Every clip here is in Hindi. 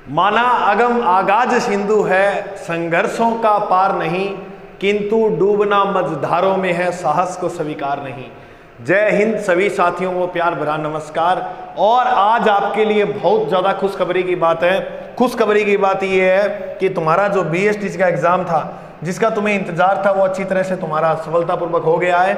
माना अगम आगाज सिंधु है, संघर्षों का पार नहीं, किंतु डूबना मझधारों में है, साहस को स्वीकार नहीं। जय हिंद सभी साथियों को प्यार भरा नमस्कार। और आज आपके लिए बहुत ज़्यादा खुशखबरी की बात है। खुशखबरी की बात यह है कि तुम्हारा जो BSTC का एग्ज़ाम था, जिसका तुम्हें इंतजार था, वो अच्छी तरह से तुम्हारा सफलतापूर्वक हो गया है।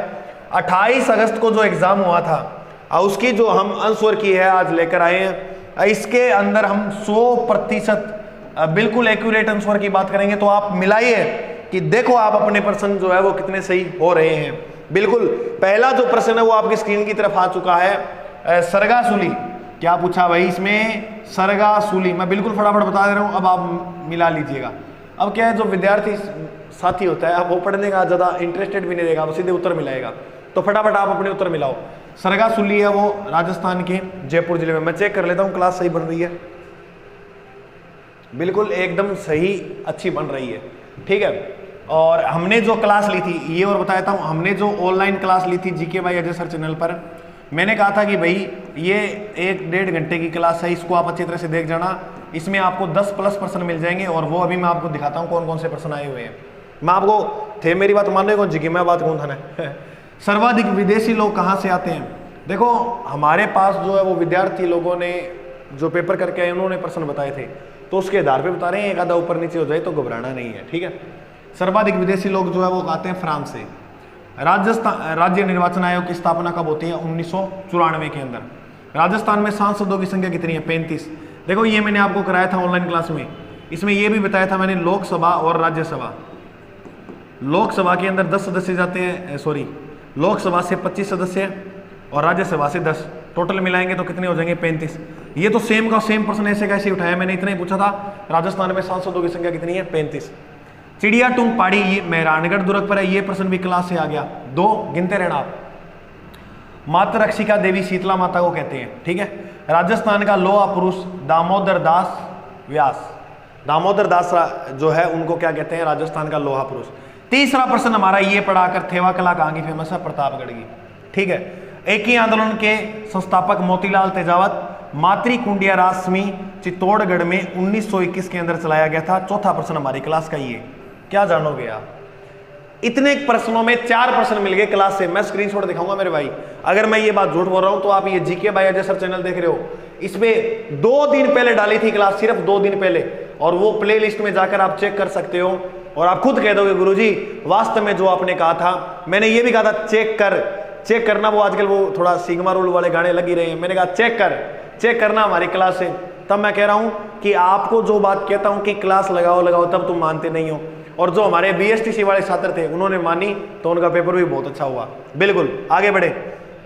28 अगस्त को जो एग्ज़ाम हुआ था, उसकी जो हम आंसर की है आज लेकर आए हैं। इसके अंदर हम 100% बिल्कुल एक्यूरेट आंसर की बात करेंगे। तो आप मिलाइए कि देखो आप अपने प्रश्न जो है वो कितने सही हो रहे हैं। बिल्कुल पहला जो प्रश्न है वो आपकी स्क्रीन की तरफ आ चुका है। सरगासुली, क्या पूछा भाई इसमें? सरगासुली। मैं बिल्कुल फटाफट बता दे रहा हूँ, अब आप मिला लीजिएगा। अब क्या है, जो विद्यार्थी साथी होता है, अब वो पढ़ने का ज़्यादा इंटरेस्टेड भी नहीं रहेगा, वो सीधे उत्तर मिलाएगा। तो फटाफट आप अपने उत्तर मिलाओ। सरगासुली है वो राजस्थान के जयपुर जिले में। मैं चेक कर लेता हूँ क्लास सही बन रही है। बिल्कुल एकदम सही, अच्छी बन रही है, ठीक है। और हमने जो क्लास ली थी, ये और बताया था, हमने जो ऑनलाइन क्लास ली थी GK by Ajay sir channel पर, मैंने कहा था कि भाई ये 1-1.5 घंटे की क्लास है, इसको आप अच्छी तरह से देख जाना। इसमें आपको 10+ प्रश्न मिल जाएंगे, और वो अभी मैं आपको दिखाता हूँ कौन कौन से प्रश्न आए हुए हैं। मैं आपको थे, मेरी बात मानने कौन GK, मैं बात कौन था ना। सर्वाधिक विदेशी लोग कहाँ से आते हैं? देखो हमारे पास जो है वो विद्यार्थी लोगों ने जो पेपर करके आए, उन्होंने प्रश्न बताए थे, तो उसके आधार पे बता रहे हैं। एक आधा ऊपर नीचे हो जाए तो घबराना नहीं है, ठीक है। सर्वाधिक विदेशी लोग जो है वो आते हैं फ्रांस से। राजस्थान राज्य निर्वाचन आयोग की स्थापना कब होती है? 1994 के अंदर। राजस्थान में सांसदों की संख्या कितनी है? 35। देखो ये मैंने आपको कराया था ऑनलाइन क्लास में, इसमें ये भी बताया था मैंने, लोकसभा और राज्यसभा। लोकसभा के अंदर 10 सदस्य जाते हैं, सॉरी, लोकसभा से 25 सदस्य और राज्यसभा से 10, टोटल मिलाएंगे तो कितने हो जाएंगे? 35। ये तो सेम का सेम प्रश्न ऐसे कैसे उठाया, मैंने इतना ही पूछा था। राजस्थान में सांसदों की संख्या कितनी है? 35। चिड़िया टूंग पहाड़ी ये मेहरानगढ़ दुर्ग पर है, ये प्रश्न भी क्लास से आ गया। 2 गिनते रहना आप। मातृ रक्षिका देवी शीतला माता को कहते हैं, ठीक है। राजस्थान का लोहा पुरुष दामोदर दास व्यास, दामोदर दास जो है उनको क्या कहते हैं? राजस्थान का लोहा पुरुष। तीसरा प्रश्न हमारा ये पढ़ाकर, थेवा कला कहाँ की फेमस है? प्रतापगढ़ की, ठीक है। एक ही आंदोलन के संस्थापक मोतीलाल तेजावत, मातृकुंडिया रासमी चित्तौड़गढ़ में 1921 के अंदर चलाया गया था। चौथा प्रश्न हमारी क्लास का ये, क्या जानोगे आप? इतने प्रश्नों में 4 प्रश्न मिल गए क्लास से। मैं स्क्रीनशॉट दिखाऊंगा मेरे भाई, अगर मैं ये बात झूठ बोल रहा हूं तो आप ये GK by Ajay sir channel देख रहे हो, इसमें 2 दिन पहले डाली थी क्लास, सिर्फ 2 दिन पहले, और वो प्ले लिस्ट में जाकर आप चेक कर सकते हो। और आप खुद कह दोगे गुरुजी वास्तव में जो आपने कहा था, मैंने ये भी कहा था चेक करना। वो आजकल वो थोड़ा सिग्मा रूल वाले गाने लग ही रहे हैं, मैंने कहा चेक करना हमारी क्लास से। तब मैं कह रहा हूं कि आपको जो बात कहता हूं कि क्लास लगाओ, तब तुम मानते नहीं हो। और जो हमारे BSTC वाले छात्र थे उन्होंने मानी, तो उनका पेपर भी बहुत अच्छा हुआ। बिल्कुल आगे बढ़े।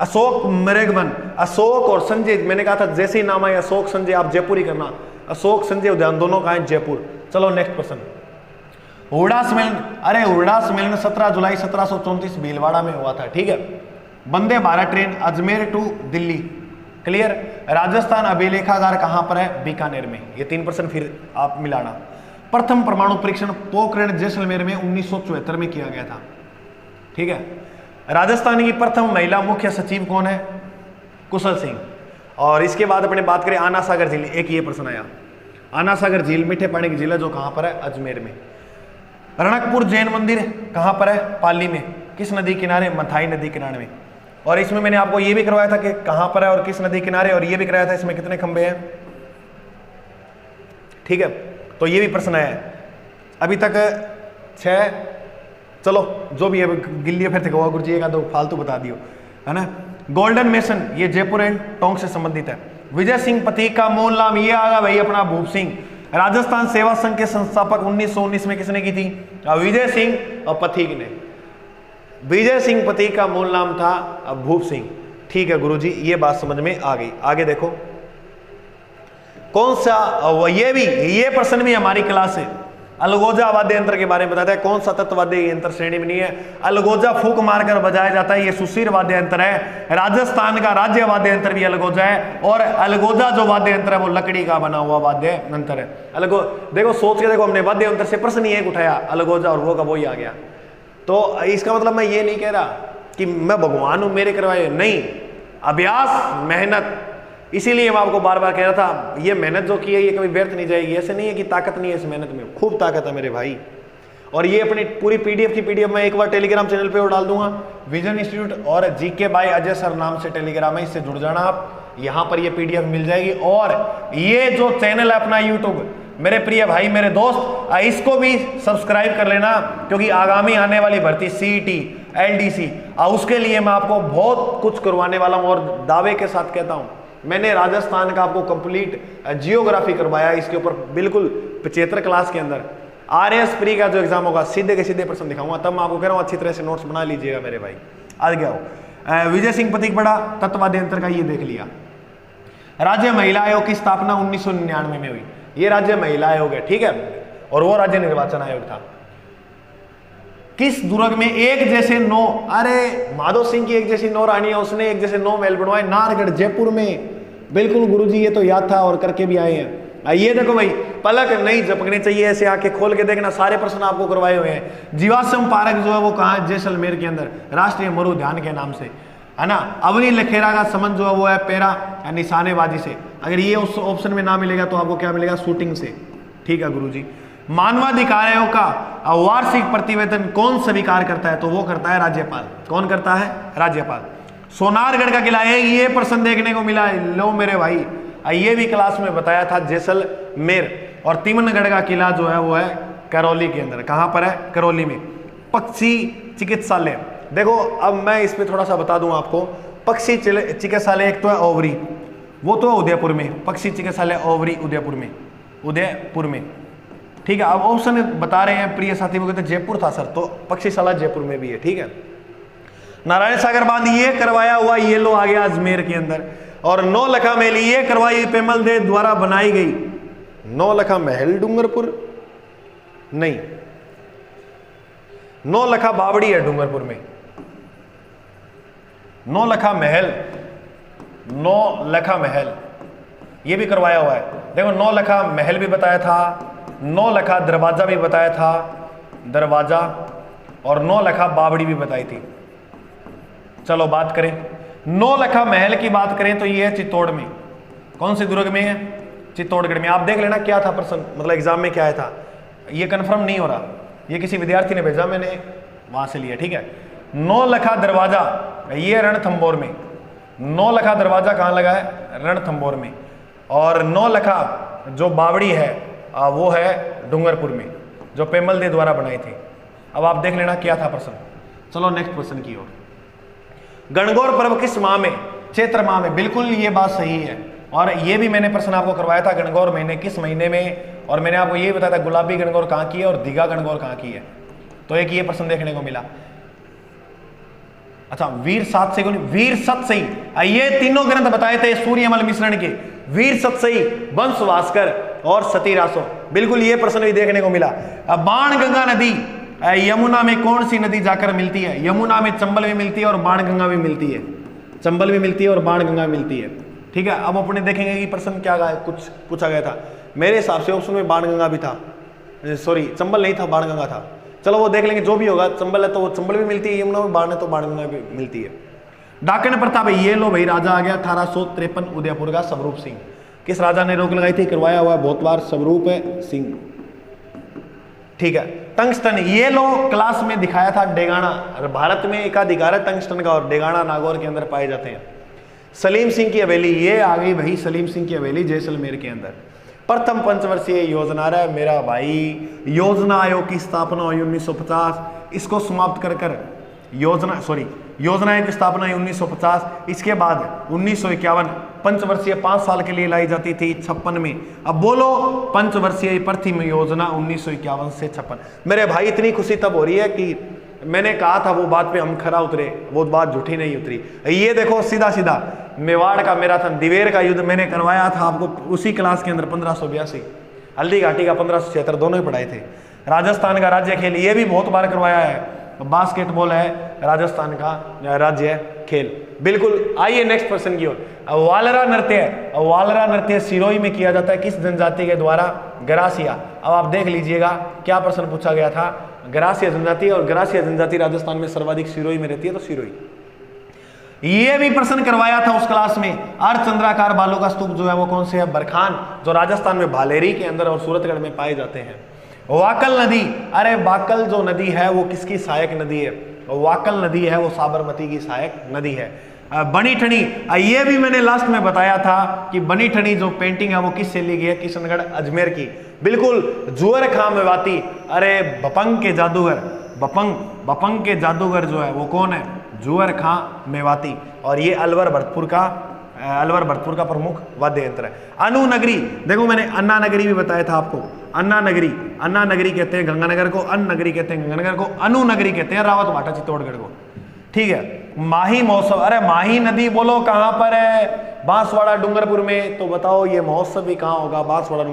अशोक मेरेगमन, अशोक और संजय, मैंने कहा था जैसे ही नाम आए अशोक संजय, आप जयपुर ही करना। अशोक संजय उद्यान दोनों का है जयपुर। चलो नेक्स्ट प्रश्न। हुडा सम्मेलन, अरे हुडा सम्मेलन 17 जुलाई 1734 भीलवाड़ा में हुआ था, ठीक है। Vande Bharat train Ajmer to Delhi, clear. Rajasthan अभिलेखागार कहां पर है? बीकानेर में। ये 3 प्रश्न फिर आप मिलाना। प्रथम परमाणु परीक्षण पोखरण जैसलमेर में 1974 में किया गया था, ठीक है। राजस्थान की प्रथम महिला मुख्य सचिव कौन है? कुशल सिंह। और इसके बाद अपने बात करें आना सागर झील, एक ये प्रश्न आया। आना सागर झील मीठे पानी की झील है, जो कहां पर है? अजमेर में। रणकपुर जैन मंदिर कहां पर है? पाली में। किस नदी किनारे? मथाई नदी किनारे में। और इसमें मैंने आपको ये भी करवाया था कि कहां पर है और किस नदी किनारे, और ये भी कराया था इसमें कितने खंबे हैं, ठीक है। तो ये भी प्रश्न है। अभी तक 6, चलो जो भी है गिल्ली फिर होगा गुरुजी, एक आधो फालतू बता दियो, है ना। गोल्डन मेसन ये जयपुर एंड टोंक से संबंधित है। विजय सिंह पथिक का मूल नाम ये आगा भाई अपना भूप सिंह। राजस्थान सेवा संघ के संस्थापक 1919 में किसने की थी? विजय सिंह और पथिक ने। विजय सिंह पथिक का मूल नाम था भूप सिंह, ठीक है गुरुजी, ये बात समझ में आ गई। आगे देखो कौन सा, ये प्रश्न भी हमारी क्लास है। अलगोजा वाद्य यंत्र के बारे में बताता है। कौन सा तत्व वाद्य यंत्र श्रेणी में नहीं है? अलगोजा फूंक मारकर बजाया जाता है, ये सुशीर वाद्य यंत्र है। राजस्थान का राज्य वाद्य यंत्र भी अलगोजा है, और अलगोजा जो वाद्य यंत्र है वो लकड़ी का बना हुआ वाद्य यंत्र है। देखो सोच के देखो, हमने वाद्य यंत्र से प्रश्न ही एक उठाया, अलगोजा, और वो का वही आ गया। तो इसका मतलब मैं ये नहीं कह रहा कि मैं भगवान हूं मेरे करवाए, नहीं। अभ्यास, मेहनत, इसीलिए मैं आपको बार बार कह रहा था, ये मेहनत जो की है ये कभी व्यर्थ नहीं जाएगी। ऐसे नहीं है कि ताकत नहीं है इस मेहनत में, खूब ताकत है मेरे भाई। और ये अपनी पूरी पीडीएफ की पीडीएफ मैं एक बार टेलीग्राम चैनल पे और डाल दूंगा, विजन इंस्टीट्यूट और जीके बाय अजय सर नाम से टेलीग्राम है, इससे जुड़ जाना आप, यहाँ पर ये पीडीएफ मिल जाएगी। और ये जो चैनल है अपना यूट्यूब, मेरे प्रिय भाई मेरे दोस्त, इसको भी सब्सक्राइब कर लेना, क्योंकि आगामी आने वाली भर्ती सीईटी एलडीसी उसके लिए मैं आपको बहुत कुछ करवाने वाला हूँ। और दावे के साथ कहता हूँ, मैंने राजस्थान का आपको कंप्लीट जियोग्राफी करवाया, इसके ऊपर बिल्कुल 75 क्लास के अंदर। आरएएस प्री का जो एग्जाम होगा सीधे के सीधे प्रश्न दिखाऊंगा, तब मैं आपको कह रहा हूँ अच्छी तरह से नोट्स बना लीजिएगा मेरे भाई। आगे आओ, विजय सिंह प्रतीक बड़ा तत्वादी अंतर का ये देख लिया। राज्य महिला आयोग की स्थापना 1999 में हुई, ये राज्य महिला आयोग है, ठीक है, और वो राज्य निर्वाचन आयोग था। किस दुर्ग में एक जैसे 9, अरे माधव सिंह की एक जैसी 9 रानियां, उसने एक जैसे 9 महल बनवाए नारगढ़ जयपुर में। बिल्कुल गुरुजी ये तो याद था और करके भी आए हैं। ये देखो भाई, पलक नहीं झपकनी चाहिए, ऐसे आंखें खोल के देखना, सारे प्रश्न आपको करवाए हुए हैं। जीवाश्म पार्क जो है वो कहाँ है? जैसलमेर के अंदर, राष्ट्रीय मरु उद्यान के नाम से, है ना। अवनी लखेरा का संबंध जो है वो है पैरा निशानेबाजी से। अगर ये उस ऑप्शन में ना मिलेगा तो आपको क्या मिलेगा? शूटिंग से, ठीक है गुरुजी। मानवाधिकार आयोग का वार्षिक प्रतिवेदन कौन स्वीकार करता है? तो वो करता है राज्यपाल। कौन करता है? राज्यपाल। सोनारगढ़ का किला है, ये प्रश्न देखने को मिला है, लो मेरे भाई, ये भी क्लास में बताया था, जैसलमेर। और तिमनगढ़ का किला जो है वो है करौली के अंदर। कहां पर है? करौली में। पक्षी चिकित्सालय, देखो अब मैं इस पे थोड़ा सा बता दूं आपको। पक्षी चिकित्सालय एक तो है ओवरी, वो तो है उदयपुर में, पक्षी चिकित्सालय ओवरी उदयपुर में, उदयपुर में, ठीक है। अब ऑप्शन बता रहे हैं प्रिय साथी, वो कहते हैं जयपुर था सर, तो पक्षीशाला जयपुर में भी है, ठीक है। नारायण सागर बांध ये करवाया हुआ, ये लो आ गया अजमेर के अंदर। और 9 लखा महल ये करवाई पेमल देव द्वारा बनाई गई। 9 लखा महल डूंगरपुर नहीं, 9 लखा बावड़ी है डूंगरपुर में। 9 लखा महल, 9 लखा महल ये भी करवाया हुआ है। देखो 9 लखा महल भी बताया था, 9 लखा दरवाजा भी बताया था, दरवाजा, और 9 लखा बावड़ी भी बताई थी। चलो बात करें 9 लखा महल की बात करें तो ये है चित्तौड़ में। कौन से दुर्ग में है? चित्तौड़गढ़ में। आप देख लेना क्या था प्रश्न, मतलब एग्जाम में क्या आया था, ये कंफर्म नहीं हो रहा, ये किसी विद्यार्थी ने भेजा, मैंने वहां से लिया, ठीक है। 9 लखा दरवाजा ये रणथंभौर में। 9 लखा दरवाजा कहां लगा है? रणथंभौर में। और 9 लखा जो बावड़ी है वो है डूंगरपुर में, जो पेमल दे द्वारा बनाई थी। अब आप देख लेना क्या था प्रश्न। चलो नेक्स्ट प्रश्न की ओर। गणगौर पर्व किस माह में? चैत्र माह में। बिल्कुल ये बात सही है, और ये भी मैंने प्रश्न आपको करवाया था, गणगौर महीने किस महीने में, और मैंने आपको ये बताया था गुलाबी गणगौर कहाँ की है और दीघा गणगौर कहाँ की है। तो एक ये प्रश्न देखने को मिला। अच्छा, वीर सातसई, वीर सतसई, ये तीनों ग्रंथ बताए थे सूर्यमल मिश्रण के, वीर सतसई, वंश भास्कर और सती रासो। बिल्कुल ये प्रश्न भी देखने को मिला। अब बाणगंगा नदी यमुना में कौन सी नदी जाकर मिलती है? यमुना में चंबल भी मिलती है और बाणगंगा भी मिलती है, चंबल भी मिलती है और बाणगंगा मिलती है, ठीक है। अब अपने देखेंगे कि प्रश्न क्या कुछ पूछा गया था। मेरे हिसाब से ऑप्शन में बाणगंगा भी था, सॉरी चंबल नहीं था, बाणगंगा था। चलो वो देख लेंगे, जो भी होगा, चंबल है तो वो चंबल भी मिलती है, यमुना में बाण है तो बाणगंगा भी मिलती है। डाकन प्रथा भाई, ये लो भाई, राजा आ गया 1853 उदयपुर का स्वरूप सिंह। किस राजा ने रोक लगाई थी? करवाया हुआ बहुत बार, स्वरूप सिंह, ठीक है। टंगस्टन ये लो क्लास में दिखाया था, डेगाना, भारत में एकाधिकार है टंगस्टन का, और डेगाना नागौर के अंदर पाए जाते हैं। सलीम सिंह की हवेली, ये आ गई भाई सलीम सिंह की हवेली जैसलमेर के अंदर। प्रथम पंचवर्षीय योजना रहा मेरा भाई, योजना आयोग की स्थापना हुई 1950, इसको समाप्त कर कर योजना आयोग की स्थापना हुई 1950। इसके बाद 1951 पंचवर्षीय 5 साल के लिए लाई जाती थी 56 में। अब बोलो पंचवर्षीय प्रथम योजना 1951 से 56। मेरे भाई इतनी खुशी तब हो रही है कि मैंने कहा था वो बात पे हम खरा उतरे, वो बात झूठी नहीं उतरी। ये देखो सीधा सीधा मेवाड़ का मैराथन, दिवेर का युद्ध मैंने करवाया था आपको उसी क्लास के अंदर 1582, हल्दी घाटी का 1576, दोनों ही पढ़ाए थे। राजस्थान का राज्य खेल ये भी बहुत बार करवाया है, बास्केटबॉल है राजस्थान का राज्य खेल। बिल्कुल। आइए नेक्स्ट प्रश्न की ओर। वालरा नृत्य सिरोही में किया जाता है किस जनजाति के द्वारा? गरासिया। अब आप देख लीजिएगा क्या प्रश्न पूछा गया था, गरासिया जनजाति, और गरासिया जनजाति राजस्थान में सर्वाधिक सिरोही में रहती है, तो सिरोही। ये भी प्रश्न करवाया था उस क्लास में। अर्धचंद्राकार बालू का स्तूप जो है वो कौन से है? बरखान, जो राजस्थान में भालेरी के अंदर और सूरतगढ़ में पाए जाते हैं। वाकल नदी, अरे वाकल जो नदी है वो किसकी सहायक नदी है? वाकल नदी है वो साबरमती की सहायक नदी है। बनी ठनी, ये भी मैंने लास्ट में बताया था कि बनी ठनी जो पेंटिंग है वो किससे ली गई है? किशनगढ़ अजमेर की। बिल्कुल। जुअर खां मेवाती, अरे बपंग के जादूगर, बपंग के जादूगर जो है वो कौन है? जुअर खां मेवाती। और ये अलवर भरतपुर का प्रमुख वाद्य यंत्र है। अनु नगरी, देखो मैंने अन्ना नगरी भी बताया था आपको। अन्ना नगरी कहते हैं गंगानगर को, अन्न नगरी कहते हैं गंगानगर को, अनु नगरी कहते हैं रावत भाटा चित्तौड़गढ़ को। ठीक है। माही महोत्सव, अरे माही नदी बोलो कहां पर है? बांसवाड़ा डूंगरपुर में। तो बताओ ये महोत्सव भी कहां होगा? बांसवाड़ा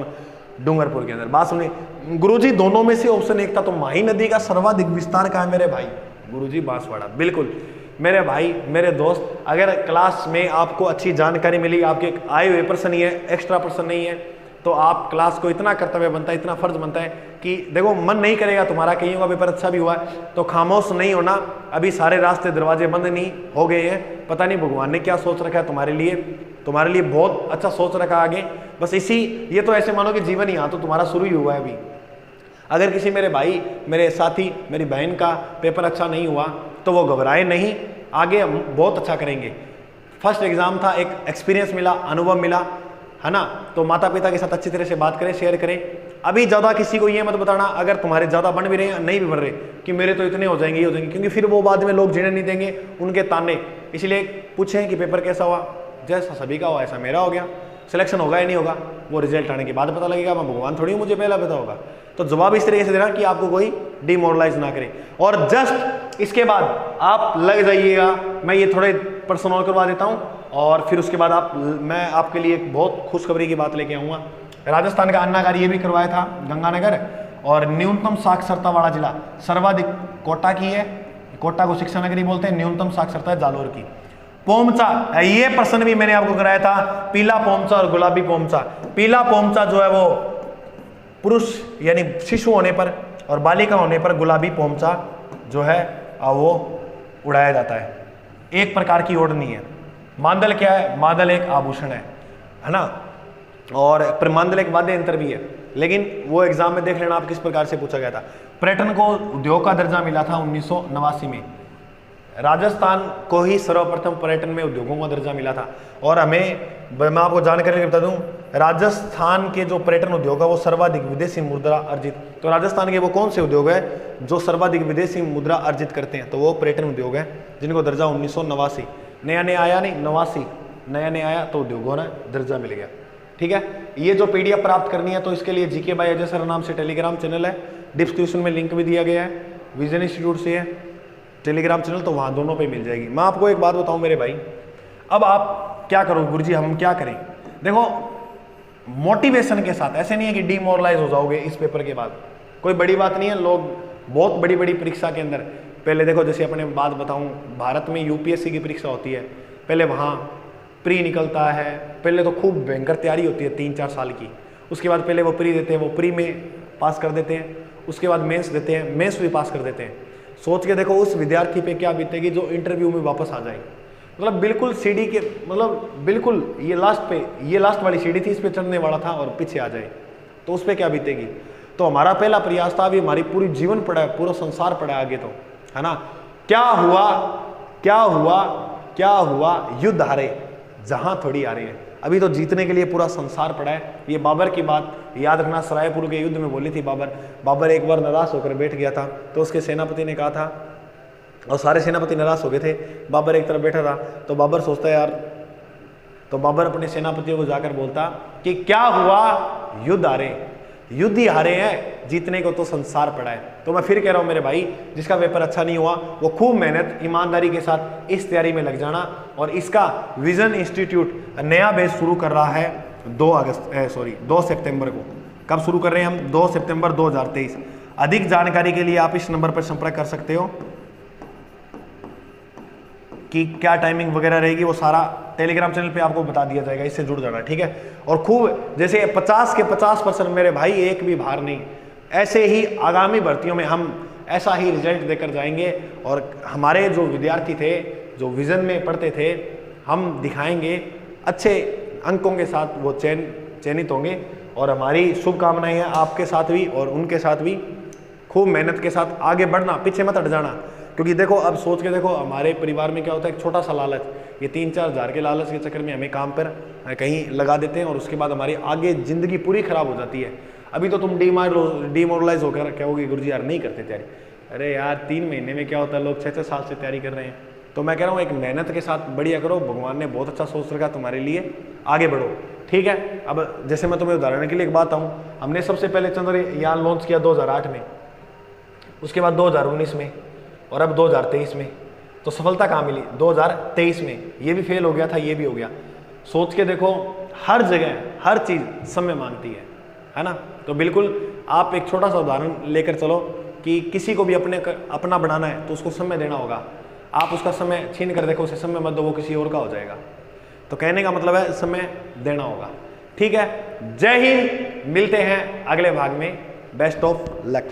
डूंगरपुर के अंदर। बात सुनिए गुरुजी, दोनों में से ऑप्शन एक था, तो माही नदी का सर्वाधिक विस्तार कहां है मेरे भाई? गुरुजी बांसवाड़ा। बिल्कुल मेरे भाई, मेरे दोस्त, अगर क्लास में आपको अच्छी जानकारी मिली, आपके आए हुए प्रश्न ही है, एक्स्ट्रा प्रश्न नहीं है, तो आप क्लास को इतना कर्तव्य बनता है, इतना फर्ज बनता है कि देखो मन नहीं करेगा तुम्हारा, कहीं होगा पेपर अच्छा भी हुआ है तो खामोश नहीं होना। अभी सारे रास्ते दरवाजे बंद नहीं हो गए हैं, पता नहीं भगवान ने क्या सोच रखा है तुम्हारे लिए बहुत अच्छा सोच रखा आगे। बस ये तो ऐसे मानो कि जीवन ही तो तुम्हारा शुरू ही हुआ है अभी। अगर किसी मेरे भाई, मेरे साथी, मेरी बहन का पेपर अच्छा नहीं हुआ तो वो घबराए नहीं, आगे हम बहुत अच्छा करेंगे। फर्स्ट एग्जाम था, एक एक्सपीरियंस मिला, अनुभव मिला, है ना। तो माता पिता के साथ अच्छी तरह से बात करें, शेयर करें। अभी ज़्यादा किसी को ये मत बताना, अगर तुम्हारे ज़्यादा बन भी रहे हैं नहीं भी बन रहे, कि मेरे तो इतने हो जाएंगे, ये हो जाएंगे, क्योंकि फिर वो बाद में लोग जीने नहीं देंगे, उनके ताने। इसलिए पूछें कि पेपर कैसा हुआ, जैसा सभी का हुआ ऐसा मेरा हो गया। सिलेक्शन होगा या नहीं होगा वो रिजल्ट आने के बाद पता लगेगा, मैं भगवान थोड़ी मुझे पहला पता होगा। तो जवाब इस तरीके से देना कि आपको कोई डिमोरलाइज ना करे। और जस्ट इसके बाद आप लग जाइएगा, मैं ये थोड़े पर्सनल करवा देता हूँ और फिर उसके बाद मैं आपके लिए एक बहुत खुशखबरी की बात लेके आऊँगा। राजस्थान का अन्नागार ये भी करवाया था गंगानगर, और न्यूनतम साक्षरता वाला जिला सर्वाधिक कोटा की है, कोटा को शिक्षा नगरी बोलते हैं, न्यूनतम साक्षरता है जालोर की। पोमचा, ये प्रश्न भी मैंने आपको कराया था, पीला पोमचा और गुलाबी पोमचा। पीला पोमचा जो है वो पुरुष यानी शिशु होने पर और बालिका होने पर गुलाबी पोमचा जो है वो उड़ाया जाता है। एक प्रकार की ओढ़नी है। मांदल क्या है? मांदल एक आभूषण है ना, और मांदल एक वाद्य यंत्र भी है। लेकिन वो एग्जाम में देख लेना आप किस प्रकार से पूछा गया था। पर्यटन को उद्योग का दर्जा मिला था 1989 में। राजस्थान को ही सर्वप्रथम पर्यटन में उद्योगों का दर्जा मिला था। और मैं आपको जानकारी बता दूं, राजस्थान के जो पर्यटन उद्योग है वो सर्वाधिक विदेशी मुद्रा अर्जित। तो राजस्थान के वो कौन से उद्योग है जो सर्वाधिक विदेशी मुद्रा अर्जित करते हैं? तो वो पर्यटन उद्योग है जिनको दर्जा 1989 नया आया, नहीं 89 नया आया, तो उद्योगों ने दर्जा मिल गया। ठीक है। ये जो PDF प्राप्त करनी है तो इसके लिए GK बाय अजय सर नाम से टेलीग्राम चैनल है, डिस्क्रिप्शन में लिंक भी दिया गया है, विजन इंस्टीट्यूट से है टेलीग्राम चैनल, तो वहाँ दोनों पे मिल जाएगी। मैं आपको एक बात बताऊं मेरे भाई, अब आप क्या करो गुरुजी, हम क्या करें? देखो मोटिवेशन के साथ, ऐसे नहीं है कि डिमोरलाइज हो जाओगे इस पेपर के बाद, कोई बड़ी बात नहीं है। लोग बहुत बड़ी बड़ी परीक्षा के अंदर, पहले देखो जैसे अपने बात बताऊं, भारत में UPSC की परीक्षा होती है, पहले वहाँ प्री निकलता है, पहले तो खूब भयंकर तैयारी होती है 3-4 साल की, उसके बाद पहले वो प्री देते हैं, वो प्री में पास कर देते हैं, उसके बाद मेंस देते हैं, मेंस भी पास कर देते हैं। सोच के देखो उस विद्यार्थी पे क्या बीतेगी जो इंटरव्यू में वापस आ जाए, मतलब बिल्कुल सीढ़ी के, मतलब बिल्कुल ये लास्ट वाली सीढ़ी थी, इस पे चढ़ने वाला था और पीछे आ जाए तो उस पर क्या बीतेगी। तो हमारा पहला प्रयास था, अभी हमारी पूरी जीवन पड़ा है, पूरा संसार पड़ा है आगे, तो है ना। क्या हुआ युद्ध हारे जहां थोड़ी हारे हैं, अभी तो जीतने के लिए पूरा संसार पड़ा है। ये बाबर की बात याद रखना, सरायपुर के युद्ध में बोली थी बाबर एक बार निराश होकर बैठ गया था, तो उसके सेनापति ने कहा था, और सारे सेनापति निराश हो गए थे, बाबर एक तरफ बैठा था, तो बाबर सोचता है यार, तो बाबर अपने सेनापतियों को जाकर बोलता कि क्या हुआ युद्ध ही हारे हैं, जीतने को तो संसार पड़ा है। तो मैं फिर कह रहा हूं मेरे भाई, जिसका पेपर अच्छा नहीं हुआ वो खूब मेहनत ईमानदारी के साथ इस तैयारी में लग जाना। और इसका विजन इंस्टीट्यूट नया बैच शुरू कर रहा है 2 सितंबर को। कब शुरू कर रहे हैं हम? 2 सितंबर 2023। अधिक जानकारी के लिए आप इस नंबर पर संपर्क कर सकते हो कि क्या टाइमिंग वगैरह रहेगी, वो सारा टेलीग्राम चैनल पे आपको बता दिया जाएगा, इससे जुड़ जाना। ठीक है। और खूब जैसे 50 के 50% मेरे भाई, एक भी भार नहीं, ऐसे ही आगामी भर्तियों में हम ऐसा ही रिजल्ट देकर जाएंगे। और हमारे जो विद्यार्थी थे जो विज़न में पढ़ते थे, हम दिखाएंगे अच्छे अंकों के साथ वो चयनित होंगे। और हमारी शुभकामनाएं हैं आपके साथ भी और उनके साथ भी। खूब मेहनत के साथ आगे बढ़ना, पीछे मत हट जाना। क्योंकि देखो अब सोच के देखो, हमारे परिवार में क्या होता है, एक छोटा सा लालच, ये 3-4 हज़ार के लालच के चक्कर में हमें काम पर कहीं लगा देते हैं और उसके बाद हमारी आगे ज़िंदगी पूरी ख़राब हो जाती है। अभी तो तुम डिमोरलाइज होकर कहोगे गुरुजी यार नहीं करते तैयारी। अरे यार 3 महीने में क्या होता है, लोग 6-6 साल से तैयारी कर रहे हैं। तो मैं कह रहा हूँ एक मेहनत के साथ बढ़िया करो, भगवान ने बहुत अच्छा सोच रखा तुम्हारे लिए, आगे बढ़ो। ठीक है। अब जैसे मैं तुम्हें उदाहरण के लिए एक बात आऊँ, हमने सबसे पहले चंद्रयान लॉन्च किया 2008 में, उसके बाद 2019 में और अब 2023 में। तो सफलता कहाँ मिली? 2023 में। ये भी फेल हो गया था, ये भी हो गया। सोच के देखो, हर जगह हर चीज़ समय मांगती है ना। तो बिल्कुल आप एक छोटा सा उदाहरण लेकर चलो कि किसी को भी अपना बनाना है तो उसको समय देना होगा। आप उसका समय छीन कर देखो, उसे समय मत दो, वो किसी और का हो जाएगा। तो कहने का मतलब है समय देना होगा। ठीक है। जय हिंद, मिलते हैं अगले भाग में। Best of luck.